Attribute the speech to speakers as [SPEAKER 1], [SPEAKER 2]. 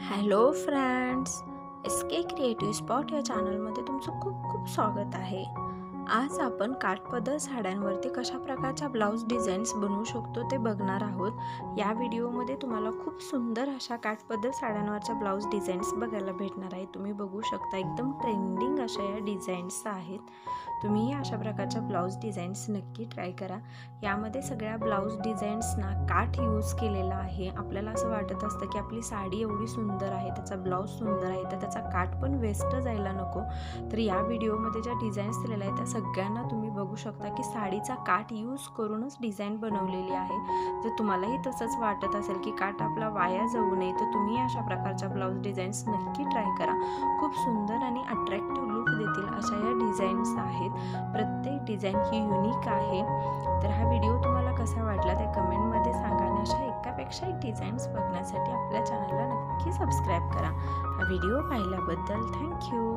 [SPEAKER 1] Hello friends, S के creative spot या चॅनलमध्ये तुमचं खूप खूप स्वागत आहे। आज आपण काठपदर साड्यांवरती कशा प्रकारच्या ब्लाउज डिझाईन्स बनवू शकतो ते बघणार आहोत। या व्हिडिओमध्ये तुम्हाला खूप सुंदर अशा काठपदर साड्यांवरच्या ब्लाउज डिझाईन्स बघायला भेटणार आहे। तुम्ही बघू शकता एकदम ट्रेंडिंग अशा या डिझाईन्स आहेत। तुम्ही अशा प्रकारच्या ब्लाउज डिझाईन्स नक्की ट्राय करा। यामध्ये सगळ्या ब्लाउज डिझाईन्सना काठ यूज केलेला आहे। आपल्याला असं वाटत असतं की आपली साडी एवढी सुंदर आहे, त्याचा ब्लाउज सुंदर आहे, तर त्याचा काठ पण वेस्ट जायला नको। तर या व्हिडिओमध्ये ज्या डिझाईन्स दिलेल्या आहेत त्या सगळ्यांना तुम्ही बघू शकता की साडीचा काठ यूज करूनच डिझाईन बनवलेली आहे। जर तुम्हालाही तसंच वाटत असेल की काठ आपला वाया जाऊ नये, तर तुम्ही अशा प्रकारच्या ब्लाउज डिझाईन्स नक्की ट्राय करा। खूप सुंदर आणि अट्रॅक्टिव्ह लुक देतील अशा या डिझाईन्स आहेत। प्रत्येक डिझाईन ही युनिक आहे। तर हा व्हिडिओ तुम्हाला कसा वाटला ते कमेंटमध्ये सांगा आणि अशा एकापेक्षा एक डिझाईन्स बघण्यासाठी आपल्या चॅनलला नक्की सबस्क्राईब करा। हा व्हिडिओ पाहिल्याबद्दल थँक्यू।